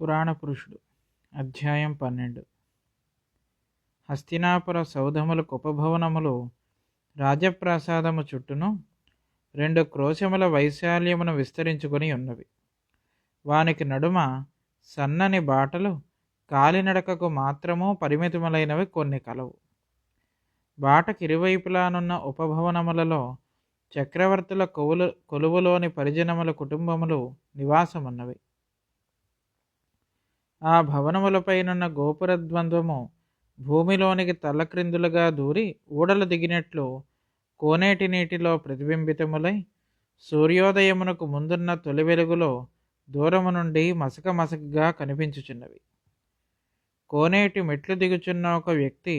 పురాణ పురుషుడు అధ్యాయం 12. హస్తినాపుర సౌధములు ఉపభవనములు రాజప్రాసాదము చుట్టూను 2 క్రోశముల వైశాల్యమును విస్తరించుకొని ఉన్నవి. వానికి నడుమ సన్నని బాటలు కాలినడకకు మాత్రము పరిమితములైనవి కొన్ని కలవు. బాటకిరువైపులానున్న ఉపభవనములలో చక్రవర్తుల కొలువులోని పరిజనముల కుటుంబములు నివాసమున్నవి. ఆ భవనములపైనున్న గోపురద్వంద్వము భూమిలోనికి తలక్రిందులుగా దూరి ఊడలు దిగినట్లు కోనేటి నీటిలో ప్రతిబింబితములై సూర్యోదయమునకు ముందున్న తొలి వెలుగులో దూరము నుండి మసక మసకగా కనిపించుచున్నవి. కోనేటి మెట్లు దిగుచున్న ఒక వ్యక్తి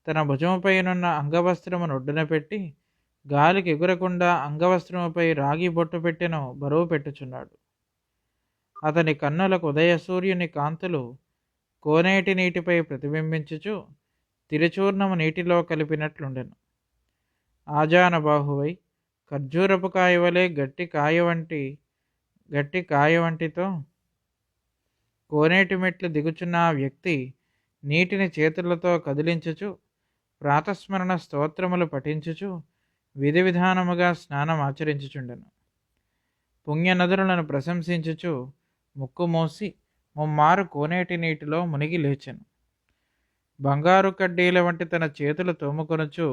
తన భుజముపైనున్న అంగవస్త్రము నొడ్డున పెట్టి గాలికి ఎగురకుండా అంగవస్త్రముపై రాగి బొట్టు పెట్టెను బరువు పెట్టుచున్నాడు. అతని కన్నులకు ఉదయ సూర్యుని కాంతులు కోనేటి నీటిపై ప్రతిబింబించుచు తిరుచూర్ణము నీటిలో కలిపినట్లుండెను. ఆజానబాహువై ఖర్జూరపు కాయవలే గట్టి కాయ వంటితో కోనేటి మెట్లు దిగుచున్న ఆ వ్యక్తి నీటిని చేతులతో కదిలించుచు ప్రాతస్మరణ స్తోత్రములు పఠించుచు విధి విధానముగా స్నానం ఆచరించుచుండెను. పుణ్యనదులను ప్రశంసించుచు ముక్కు మోసి ముమ్మారు కోనేటి నీటిలో మునిగి లేచెను. బంగారు కడ్డీల వంటి తన చేతులు తోముకొనుచు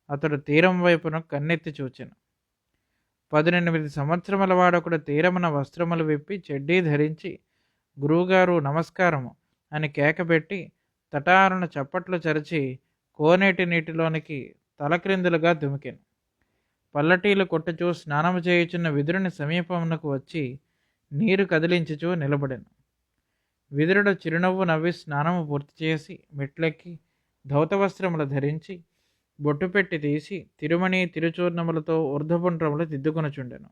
అతడు తీరం వైపును కన్నెత్తి చూచెను. 18 సంవత్సరముల వాడొకడు తీరమున వస్త్రములు విప్పి చెడ్డీ ధరించి గురువుగారు నమస్కారము అని కేకపెట్టి తటారున చప్పట్లు చరిచి కోనేటి నీటిలోనికి తలక్రిందులుగా దుమికెను. పల్లటీలు కొట్టుచూ స్నానము చేయుచున్న విదురుని సమీపమునకు వచ్చి నీరు కదిలించుచూ నిలబడెను. విదురుడు చిరునవ్వు నవ్వి స్నానము పూర్తి చేసి మెట్లెక్కి ధౌతవస్త్రములు ధరించి బొట్టు పెట్టి తీసి తిరుమణి తిరుచూర్ణములతో ఊర్ధపుండ్రములు దిద్దుకొనుచుండెను.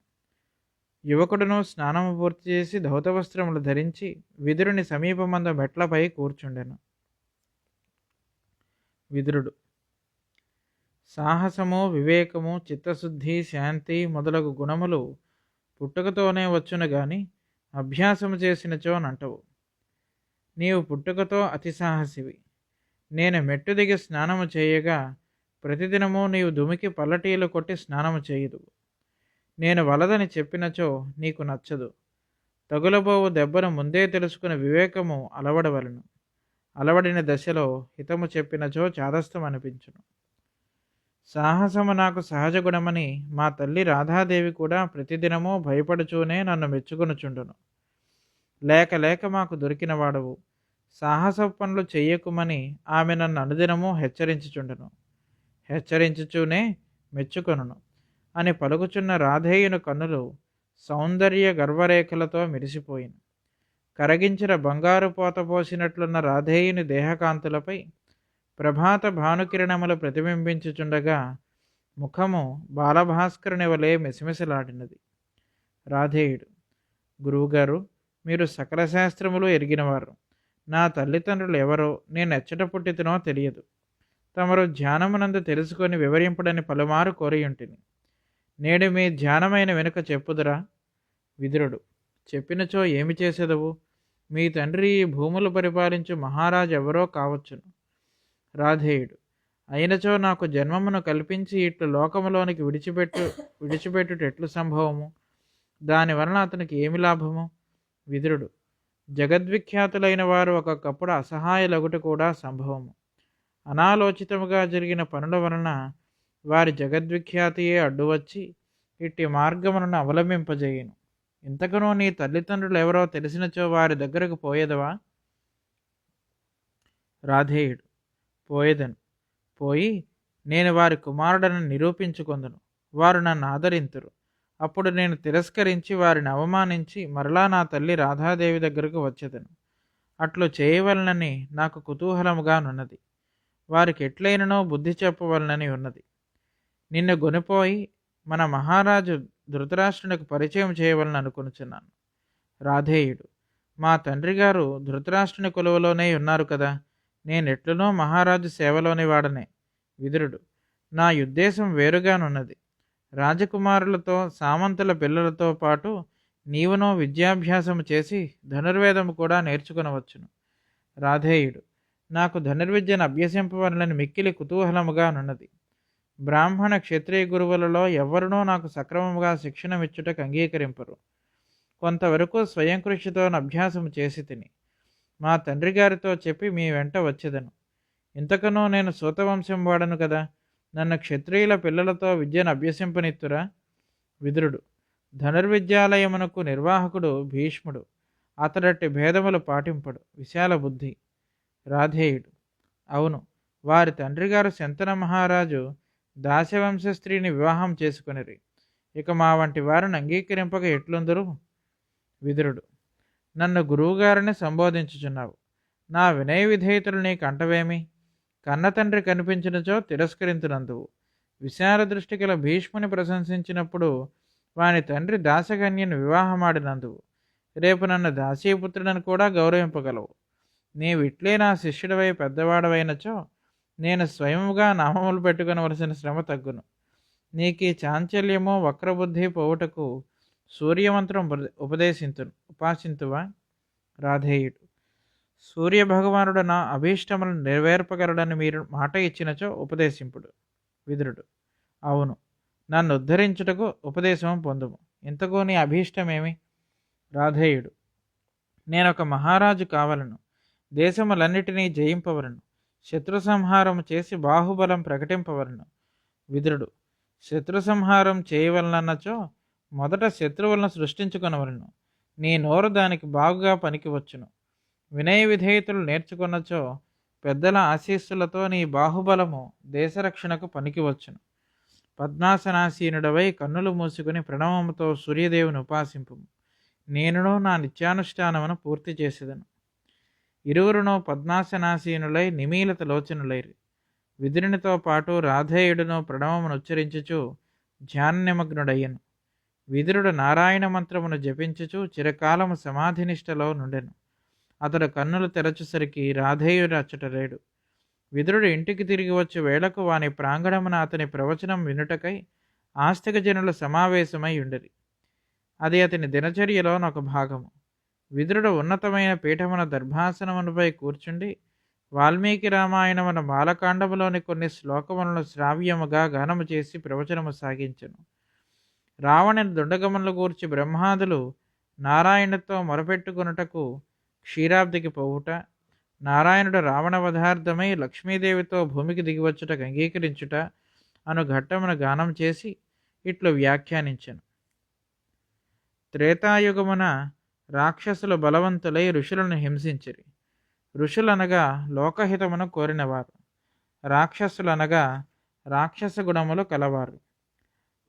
యువకుడును స్నానము పూర్తి చేసి ధౌతవస్త్రములు ధరించి విదురుని సమీపమంద మెట్లపై కూర్చుండెను. విదురుడు: సాహసము, వివేకము, చిత్తశుద్ధి, శాంతి మొదలగు గుణములు పుట్టుకతోనే వచ్చును గాని అభ్యాసము చేసినచో నంటవు. నీవు పుట్టుకతో అతి సాహసివి. నేను మెట్టు దిగి స్నానము చేయగా ప్రతిదినము నీవు దుమికి పల్లటీలు కొట్టి స్నానము చేయుదు. నేను వలదని చెప్పినచో నీకు నచ్చదు. తగులబోవు దెబ్బను ముందే తెలుసుకుని వివేకము అలవడవలను. అలవడిన దశలో హితము చెప్పినచో చాదస్తం అనిపించును. సాహసము నాకు సహజ గుణమని మా తల్లి రాధాదేవి కూడా ప్రతిదినము భయపడుచూనే నన్ను మెచ్చుకొనుచుండును. లేక లేక మాకు దొరికిన వాడవు, సాహస పనులు చెయ్యకుమని ఆమె నన్ను అనుదినము హెచ్చరించుచుండును. హెచ్చరించుచూనే మెచ్చుకొనును అని పలుకుచున్న రాధేయుని కన్నులు సౌందర్య గర్వరేఖలతో మెరిసిపోయిన. కరగించిన బంగారు పోత పోసినట్లున్న రాధేయుని దేహకాంతులపై ప్రభాత భానుకిరణములు ప్రతిబింబించుచుండగా ముఖము బాలభాస్కరుని వలె మెసిమెసిలాడినది. రాధేయుడు: గురువుగారు, మీరు సకల శాస్త్రములు ఎరిగినవారు. నా తల్లిదండ్రులు ఎవరో నేను ఎచ్చట పుట్టితనో తెలియదు. తమరు ధ్యానమునందు తెలుసుకొని వివరింపుడని పలుమారు కోరియుంటిని. నేడు మీ ధ్యానమైన వెనుక చెప్పుదురా? విదురుడు: చెప్పినచో ఏమి చేసేదవు? మీ తండ్రి ఈ భూములు పరిపాలించు మహారాజు ఎవరో కావచ్చును. రాధేయుడు: అయినచో నాకు జన్మమును కల్పించి ఇట్లు లోకములోనికి విడిచిపెట్టుటెట్లు సంభవము? దానివలన అతనికి ఏమి లాభము? విదురుడు: జగద్విఖ్యాతులైన వారు ఒక్కొక్కప్పుడు అసహాయులగుట కూడా సంభవము. అనాలోచితముగా జరిగిన పనుల వలన వారి జగద్విఖ్యాతియే అడ్డువచ్చి ఇట్టి మార్గములను అవలంబింపజేయును. ఇంతకునూ నీ తల్లిదండ్రులు ఎవరో తెలిసినచో వారి దగ్గరకు పోయేదవా? రాధేయుడు: పోయేదను. పోయి నేను వారి కుమారుడని నిరూపించుకొందును. వారు నన్ను ఆదరింతురు. అప్పుడు నేను తిరస్కరించి వారిని అవమానించి మరలా నా తల్లి రాధాదేవి దగ్గరకు వచ్చేదను. అట్లు చేయవలనని నాకు కుతూహలముగానున్నది. వారికి ఎట్లయిననో బుద్ధి చెప్పవలనని ఉన్నది. నిన్ను గొనిపోయి మన మహారాజు ధృతరాష్ట్రునికి పరిచయం చేయవలని అనుకొనుచున్నాను. రాధేయుడు: మా తండ్రి గారు ధృతరాష్ట్రుని కొలువులోనే ఉన్నారు కదా, నేనెట్లునో మహారాజు సేవలోని వాడనే. విదురుడు: నా ఉద్దేశం వేరుగానున్నది. రాజకుమారులతో సామంతుల పిల్లలతో పాటు నీవునో విద్యాభ్యాసము చేసి ధనుర్వేదము కూడా నేర్చుకునవచ్చును. రాధేయుడు: నాకు ధనుర్విద్యను అభ్యసింపవలనని మిక్కిలి కుతూహలముగా నున్నది. బ్రాహ్మణ క్షత్రియ గురువులలో ఎవ్వరునూ నాకు సక్రమముగా శిక్షణమిచ్చుటకు అంగీకరింపరు. కొంతవరకు స్వయం కృషితో అభ్యాసము చేసి తిని మా తండ్రి గారితో చెప్పి మీ వెంట వచ్చేదను. ఇంతకనూ నేను సూతవంశం వాడను కదా, నన్ను క్షత్రియుల పిల్లలతో విద్యను అభ్యసింపనిత్తురా? విదురుడు: ధనుర్విద్యాలయమునకు నిర్వాహకుడు భీష్ముడు. అతడట్టి భేదములు పాటింపడు, విశాల బుద్ధి. రాధేయుడు: అవును, వారి తండ్రిగారు శంతన మహారాజు దాశవంశ స్త్రీని వివాహం చేసుకునిరి. ఇక మా వంటి వారిని అంగీకరింపక ఎట్లుందరు? విదురుడు: నన్ను గురువుగారిని సంబోధించుచున్నావు. నా వినయ విధేయతలు నీకు అంటవేమి? కన్న తండ్రి కనిపించినచో తిరస్కరించినందువు. విశాల దృష్టి గల భీష్ముని ప్రశంసించినప్పుడు వాని తండ్రి దాసకన్యను వివాహమాడినందువు. రేపు నన్ను దాసీపుత్రుడని కూడా గౌరవింపగలవు. నీవిట్లే నా శిష్యుడవై పెద్దవాడవైనచో నేను స్వయముగా నామములు పెట్టుకునవలసిన శ్రమ తగ్గును. నీకీ చాంచల్యము వక్రబుద్ధి పోవుటకు సూర్యమంత్రం ఉపాసింతువా? రాధేయుడు: సూర్యభగవానుడు నా అభీష్టములను నెరవేర్పగలడని మీరు మాట ఇచ్చినచో ఉపదేశింపుడు. విదురుడు: అవును, నన్ను ఉద్ధరించుటకు ఉపదేశం పొందుము. ఇంతకు నీ అభీష్టమేమి? రాధేయుడు: నేనొక మహారాజు కావలను, దేశములన్నిటినీ జయింపవలను, శత్రు సంహారం చేసి బాహుబలం ప్రకటింపవలను. విదురుడు: శత్రు సంహారం చేయవలనన్నచో మొదట శత్రువులను సృష్టించుకొనవలను. నీ నోరు దానికి బాగుగా పనికివచ్చును. వినయ విధేయతలు నేర్చుకున్నచో పెద్దల ఆశీస్సులతో నీ బాహుబలము దేశరక్షణకు పనికివచ్చును. పద్మాసనాసీనుడవై కన్నులు మూసుకుని ప్రణవముతో సూర్యదేవుని ఉపాసింపు. నేనును నా నిత్యానుష్ఠానమును పూర్తి చేసేదను. ఇరువురును పద్మాసనాసీనులై నిమీలత లోచనులైరి. విదురునితో పాటు రాధేయుడును ప్రణవమును ఉచ్చరించుచు ధ్యాన నిమగ్నుడయ్యను. విదురుడు నారాయణ మంత్రమును జపించుచు చిరకాలము సమాధినిష్టలో నుండెను. అతడు కన్నులు తెరచుసరికి రాధేయుడు అచ్చట లేడు. విదురుడు ఇంటికి తిరిగి వచ్చే వేళకు వాని ప్రాంగణమున అతని ప్రవచనం వినుటకై ఆస్తిక జనులు సమావేశమై ఉండరి. అది అతని దినచర్యలోనొక భాగము. విదురుడు ఉన్నతమైన పీఠమున దర్భాసనముపై కూర్చుండి వాల్మీకి రామాయణమున బాలకాండములోని కొన్ని శ్లోకములను శ్రావ్యముగా గానము చేసి ప్రవచనము సాగించెను. రావణుని దుండగములను గూర్చి బ్రహ్మాదులు నారాయణుతో మొరపెట్టుకొనుటకు క్షీరాబ్దికి పోవుట, నారాయణుడు రావణ వధార్థమై లక్ష్మీదేవితో భూమికి దిగివచ్చుటకు అంగీకరించుట అను ఘట్టమును గానం చేసి ఇట్లు వ్యాఖ్యానించెను. త్రేతాయుగమున రాక్షసులు బలవంతులై ఋషులను హింసించిరి. ఋషులనగా లోకహితమును కోరినవారు, రాక్షసులనగా రాక్షస గుణములు కలవారు.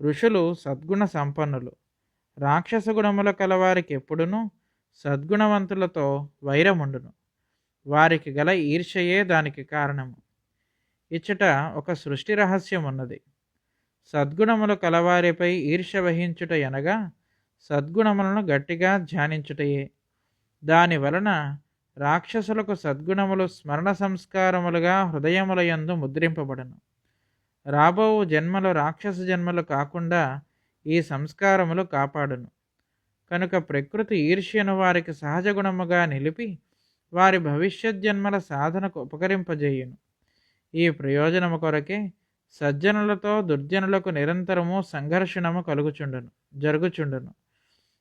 ఋషులు సద్గుణ సంపన్నులు. రాక్షస గుణముల కలవారికి ఎప్పుడునూ సద్గుణవంతులతో వైరముండును. వారికి గల ఈర్ష్యయే దానికి కారణము. ఇచ్చట ఒక సృష్టి రహస్యం ఉన్నది. సద్గుణములు కలవారిపై ఈర్ష్య వహించుట అనగా సద్గుణములను గట్టిగా ధ్యానించుటయే. దాని వలన రాక్షసులకు సద్గుణములు స్మరణ సంస్కారములుగా హృదయములయందు ముద్రింపబడను. రాబో జన్మలు రాక్షస జన్మలు కాకుండా ఈ సంస్కారములు కాపాడును. కనుక ప్రకృతి ఈర్ష్యను వారికి సహజ గుణముగా నిలిపి వారి భవిష్యత్ జన్మల సాధనకు ఉపకరింపజేయును. ఈ ప్రయోజనము కొరకే సజ్జనులతో దుర్జనులకు నిరంతరము సంఘర్షణము జరుగుచుండును.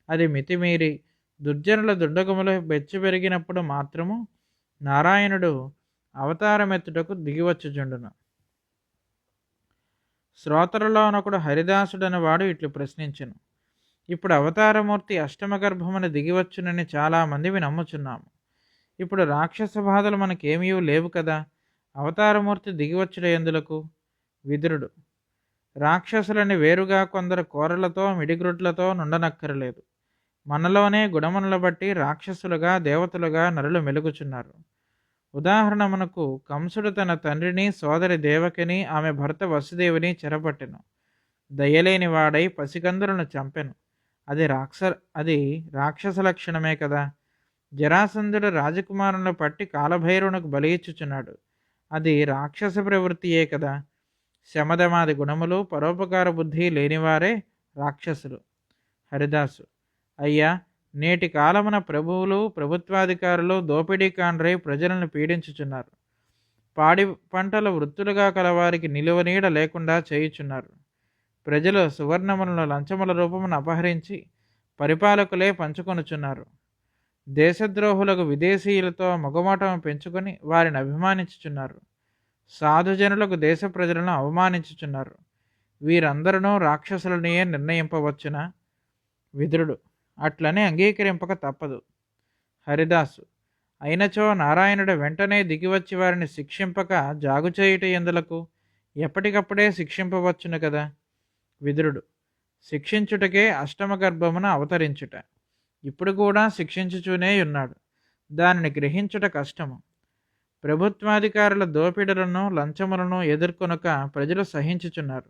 అది మితిమీరి దుర్జనుల దుండగములు బెచ్చిపెరిగినప్పుడు మాత్రము నారాయణుడు అవతారమెత్తుటకు దిగివచ్చుచుండును. శ్రోతలలోనొకడు హరిదాసుడని వాడు ఇట్లు ప్రశ్నించెను. ఇప్పుడు అవతారమూర్తి అష్టమ గర్భమును దిగివచ్చునని చాలామంది నమ్ముచున్నాము. ఇప్పుడు రాక్షస బాధలు మనకేమీ లేవు కదా, అవతారమూర్తి దిగివచ్చుట ఎందులకు? విదురుడు: రాక్షసులని వేరుగా కొందరు కోరలతో మిడిగ్రుడ్లతో నుండనక్కరలేదు. మనలోనే గుణములను బట్టి రాక్షసులుగా దేవతలుగా నరులు మెలుగుచున్నారు. ఉదాహరణమునకు కంసుడు తన తండ్రిని సోదరి దేవకిని ఆమె భర్త వసుదేవుని చెరపట్టెను. దయలేని వాడై పసికందులను చంపెను. అది రాక్షస లక్షణమే కదా. జరాసంధుడు రాజకుమారులను పట్టి కాలభైరవునకు బలి ఇచ్చుచున్నాడు. అది రాక్షస ప్రవృత్తియే కదా. శమదమాది గుణములు పరోపకార బుద్ధి లేనివారే రాక్షసులు. హరిదాసు: అయ్యా, నేటి కాలమున ప్రభువులు ప్రభుత్వాధికారులు దోపిడీకాండ్రై ప్రజలను పీడించుచున్నారు. పాడి పంటలు వృత్తులుగా కలవారికి నిలువ నీడ లేకుండా చేయుచున్నారు. ప్రజలు సువర్ణములను లంచముల రూపమును అపహరించి పరిపాలకులే పంచుకొనుచున్నారు. దేశద్రోహులకు విదేశీయులతో మొగమాటం పెంచుకొని వారిని అభిమానించుచున్నారు. సాధుజనులకు దేశ ప్రజలను అవమానించుచున్నారు. వీరందరూ రాక్షసులనియే నిర్ణయింపవచ్చునా? విదురుడు: అట్లనే అంగీకరింపక తప్పదు. హరిదాసు: అయినచో నారాయణుడు వెంటనే దిగివచ్చి వారిని శిక్షింపక జాగుచేయుట ఎందులకు? ఎప్పటికప్పుడే శిక్షింపవచ్చును కదా. విదురుడు: శిక్షించుటకే అష్టమ గర్భమున అవతరించుట. ఇప్పుడు కూడా శిక్షించుచూనే ఉన్నాడు. దానిని గ్రహించుట కష్టము. ప్రభుత్వాధికారుల దోపిడులను లంచములను ఎదుర్కొనక ప్రజలు సహించుచున్నారు.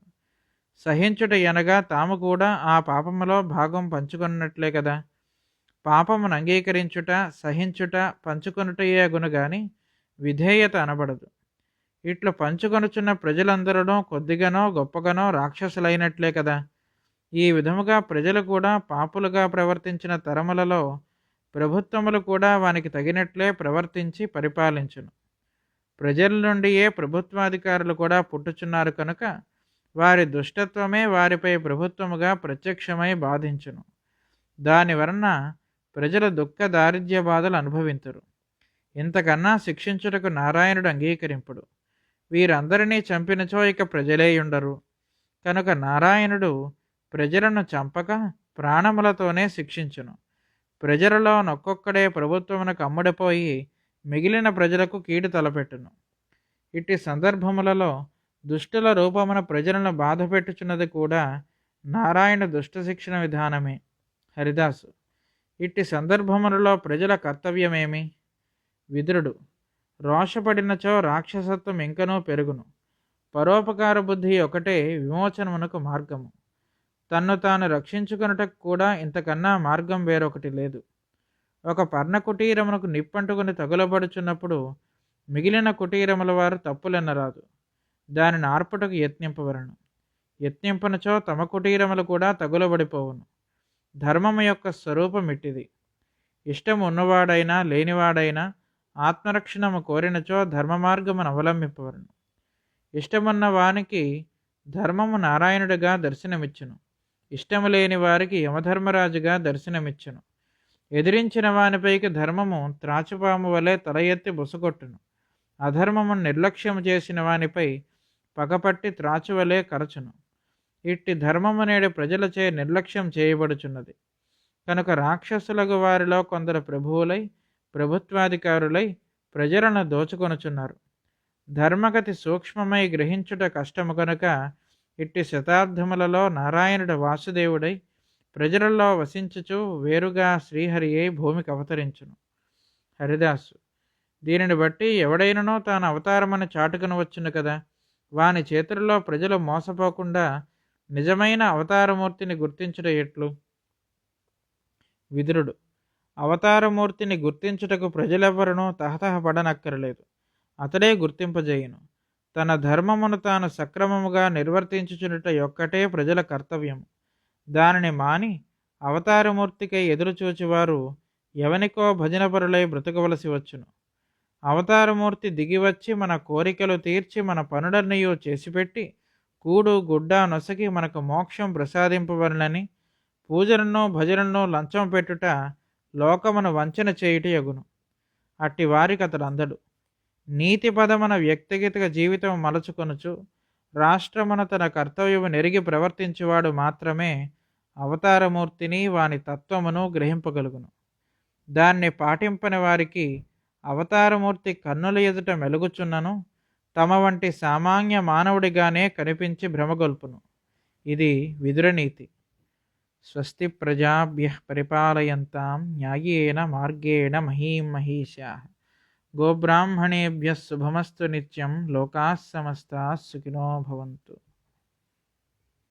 సహించుట అనగా తాము కూడా ఆ పాపములో భాగం పంచుకున్నట్లే కదా. పాపమును అంగీకరించుట, సహించుట, పంచుకొనుటయే గుణగాని విధేయత అనబడదు. ఇట్లు పంచుకొనుచున్న ప్రజలందరూ కొద్దిగానో గొప్పగానో రాక్షసులైనట్లే కదా. ఈ విధముగా ప్రజలు కూడా పాపులుగా ప్రవర్తించిన తరములలో ప్రభుత్వములు కూడా వానికి తగినట్లే ప్రవర్తించి పరిపాలించును. ప్రజల నుండియే ప్రభుత్వాధికారులు కూడా పుట్టుచున్నారు కనుక వారి దుష్టత్వమే వారిపై ప్రభుత్వముగా ప్రత్యక్షమై బాధించును. దాని వలన ప్రజలు దుఃఖ దారిద్ర్య బాధలు అనుభవింతురు. ఇంతకన్నా శిక్షించుటకు నారాయణుడు అంగీకరింపుడు. వీరందరినీ చంపినచో ఇక ప్రజలేయుండరు. కనుక నారాయణుడు ప్రజలను చంపక ప్రాణములతోనే శిక్షించును. ప్రజలలో నొక్కొక్కడే ప్రభుత్వమునకు అమ్ముడిపోయి మిగిలిన ప్రజలకు కీడు తలపెట్టును. ఇట్టి సందర్భములలో దుష్టుల రూపమున ప్రజలను బాధపెట్టుచున్నది కూడా నారాయణ దుష్ట శిక్షణ విధానమే. హరిదాసు: ఇట్టి సందర్భములలో ప్రజల కర్తవ్యమేమి? విదురుడు: రోషపడినచో రాక్షసత్వం ఇంకనూ పెరుగును. పరోపకార బుద్ధి ఒకటే విమోచనమునకు మార్గము. తన్ను తాను రక్షించుకొనుటకు కూడా ఇంతకన్నా మార్గం వేరొకటి లేదు. ఒక పర్ణ కుటీరమునకు నిప్పంటుకుని తగులబడుచున్నప్పుడు మిగిలిన కుటీరముల వారు తప్పులెన్నరాదు. దానిని ఆర్పుటకు యత్నింపవలను. యత్నింపనచో తమ కుటీరములు కూడా తగులబడిపోవును. ధర్మము యొక్క స్వరూపం ఇట్టిది. ఇష్టము ఉన్నవాడైనా లేనివాడైనా ఆత్మరక్షణము కోరినచో ధర్మ మార్గమును అవలంబింపవలను. ఇష్టమున్న వానికి ధర్మము నారాయణుడిగా దర్శనమిచ్చును. ఇష్టము లేని వారికి యమధర్మరాజుగా దర్శనమిచ్చును. ఎదిరించిన వానిపైకి ధర్మము త్రాచుపాము వలె తల ఎత్తి బుసగొట్టును. అధర్మమును నిర్లక్ష్యము చేసిన వానిపై పగపట్టి త్రాచువలే కరచును. ఇట్టి ధర్మము నేడు ప్రజలచే నిర్లక్ష్యం చేయబడుచున్నది. కనుక రాక్షసులకు వారిలో కొందరు ప్రభువులై ప్రభుత్వాధికారులై ప్రజలను దోచుకొనుచున్నారు. ధర్మగతి సూక్ష్మమై గ్రహించుట కష్టము కనుక ఇట్టి శతాబ్దములలో నారాయణుడు వాసుదేవుడై ప్రజలలో వసించుచు వేరుగా శ్రీహరి అయి భూమికి అవతరించును. హరిదాసు: దీనిని బట్టి ఎవడైననో తాను అవతారమని చాటుకునవచ్చును కదా. వాని చేతుల్లో ప్రజలు మోసపోకుండా నిజమైన అవతారమూర్తిని గుర్తించుట ఎట్లు? విదురుడు: అవతారమూర్తిని గుర్తించుటకు ప్రజలెవ్వరూ తహతహపడనక్కరలేదు. అతడే గుర్తింపజేయును. తన ధర్మమును తాను సక్రమముగా నిర్వర్తించుచునుట ఒక్కటే ప్రజల కర్తవ్యము. దానిని మాని అవతారమూర్తికై ఎదురుచూచువారు ఎవనికో భజనపరులై బ్రతకవలసి వచ్చును. అవతారమూర్తి దిగివచ్చి మన కోరికలు తీర్చి మన పనులన్నయూ చేసిపెట్టి కూడు గుడ్డ నొసగి మనకు మోక్షం ప్రసాదింపవలనని పూజలను భజనలను లంచం పెట్టుట లోకమును వంచన చేయుట యగును. అట్టి వారికి అతడు అందడు. నీతి పదమున వ్యక్తిగత జీవితం మలచుకొనుచు రాష్ట్రమున తన కర్తవ్యము నెరిగి ప్రవర్తించువాడు మాత్రమే అవతారమూర్తిని వాని తత్వమును గ్రహింపగలుగును. దాన్ని పాటింపని వారికి అవతారమూర్తి కన్నుల ఎదుట మెలుగుచున్నను తమ వంటి సామాన్య మానవుడిగానే కనిపించి భ్రమగొల్పును. ఇది విదురనీతి. స్వస్తి ప్రజాభ్యః పరిపాలయంతాం న్యాయేన మార్గేణ మహీం మహీషాః. గోబ్రాహ్మణేభ్యః శుభమస్తు నిత్యం. లోకాః సమస్తాః సుఖినో భవంతు.